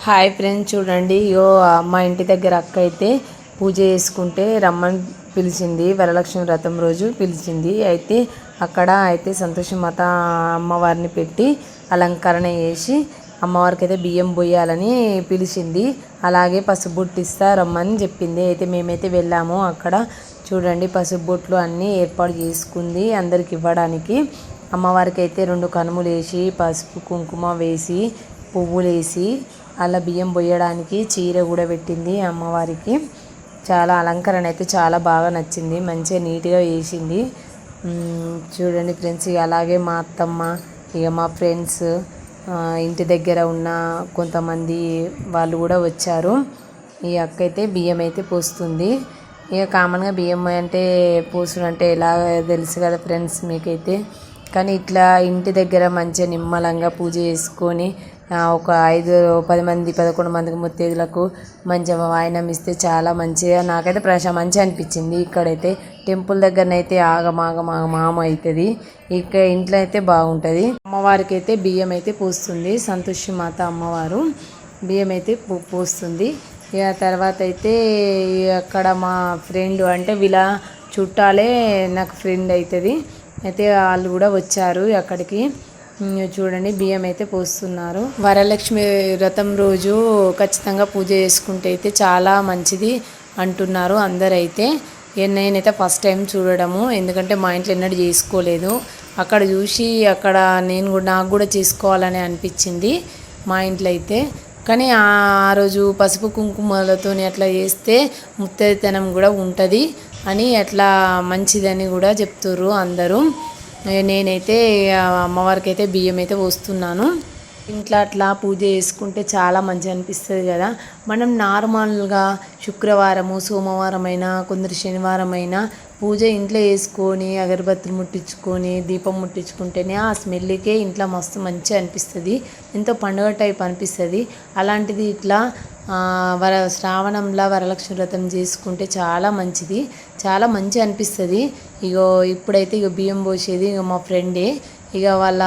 Hi friends, చూడండి మా ఇంటి దగ్గర అక్క అయితే పూజ చేసుకుంటే రమ్మని పిలిచింది. వరలక్ష్మి వ్రతం రోజు పిలిచింది. అయితే అక్కడ అయితే సంతోషమాత అమ్మవారిని పెట్టి అలంకరణ చేసి అమ్మవారికి అయితే బియ్యం పోయాలని పిలిచింది. అలాగే పసుపు బొట్టు ఇస్తా రమ్మని చెప్పింది. అయితే మేమైతే వెళ్ళాము. అక్కడ చూడండి పసుపు బొట్లు అన్నీ ఏర్పాటు చేసుకుంది అందరికి ఇవ్వడానికి. అమ్మవారికి అయితే 2 కనుములు వేసి పసుపు కుంకుమ వేసి పువ్వులు వేసి అలా బియ్యం పోయడానికి చీర కూడా పెట్టింది అమ్మవారికి. చాలా అలంకరణ అయితే చాలా బాగా నచ్చింది. మంచిగా నీట్గా వేసింది. చూడండి ఫ్రెండ్స్, అలాగే మా అత్తమ్మ మా ఫ్రెండ్స్ ఇంటి దగ్గర ఉన్న కొంతమంది వాళ్ళు కూడా వచ్చారు. ఈ అక్క అయితే బియ్యం అయితే పోస్తుంది. కామన్గా బియ్యం అంటే పోసుడు అంటే ఎలా తెలుసు కదా ఫ్రెండ్స్ మీకైతే. కానీ ఇట్లా ఇంటి దగ్గర మంచిగా నిమ్మలంగా పూజ చేసుకొని ఒక 5-10 మంది 11 మందికి ముత్తైదులకు మంచిగా వాయినం ఇస్తే చాలా మంచిగా, నాకైతే మంచిగా అనిపించింది. ఇక్కడైతే టెంపుల్ దగ్గరనైతే ఆగమాగమాగమాగ అవుతుంది. ఇక్కడ ఇంట్లో అయితే బాగుంటుంది. అమ్మవారికి అయితే బియ్యం అయితే పోస్తుంది. సంతోషి మాత అమ్మవారు బియ్యం అయితే పోస్తుంది. ఇక తర్వాత అయితే అక్కడ మా ఫ్రెండ్ అంటే వీళ్ళ చుట్టాలే నాకు ఫ్రెండ్ అవుతుంది. అయితే వాళ్ళు కూడా వచ్చారు అక్కడికి. చూడండి బియ్యం అయితే పోస్తున్నారు. వరలక్ష్మి వ్రతం రోజు ఖచ్చితంగా పూజ చేసుకుంటే అయితే చాలా మంచిది అంటున్నారు అందరైతే. నేనైతే ఫస్ట్ టైం చూడడము, ఎందుకంటే మా ఇంట్లో ఎన్నడూ చేసుకోలేదు. అక్కడ చూసి అక్కడ నాకు కూడా చేసుకోవాలని అనిపించింది మా ఇంట్లో అయితే. కానీ ఆ రోజు పసుపు కుంకుమలతో అట్లా చేస్తే ముత్తైదతనం కూడా ఉంటుంది అని అట్లా మంచిదని కూడా చెప్తుర్రు అందరూ. నేనైతే అమ్మవారికి అయితే బియ్యం అయితే పోస్తున్నాను. ఇంట్లో అట్లా పూజ చేసుకుంటే చాలా మంచిగా అనిపిస్తుంది కదా. మనం నార్మల్గా శుక్రవారము సోమవారం అయినా కొందరు శనివారం అయినా పూజ ఇంట్లో చేసుకొని అగరబత్తులు ముట్టించుకొని దీపం ముట్టించుకుంటేనే ఆ స్మెల్కే ఇంట్లో మస్తు మంచిగా అనిపిస్తుంది. ఎంతో పండుగ టైప్ అనిపిస్తుంది. అలాంటిది ఇట్లా శ్రావణంలో వరలక్ష్మి వ్రతం చేసుకుంటే చాలా మంచిది, చాలా మంచిగా అనిపిస్తుంది. ఇప్పుడైతే బియ్యం పోసేది మా ఫ్రెండే. వాళ్ళ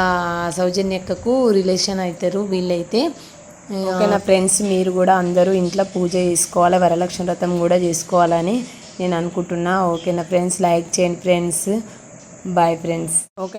సౌజన్యక్కకు రిలేషన్ అవుతారు వీళ్ళైతే. ఓకేనా ఫ్రెండ్స్, మీరు కూడా అందరూ ఇంట్లో పూజ చేసుకోవాలి, వరలక్ష్మి వ్రతం కూడా చేసుకోవాలని నేను అనుకుంటున్నా. ఓకేనా ఫ్రెండ్స్, లైక్ చేయండి ఫ్రెండ్స్. Bye friends. ఓకే.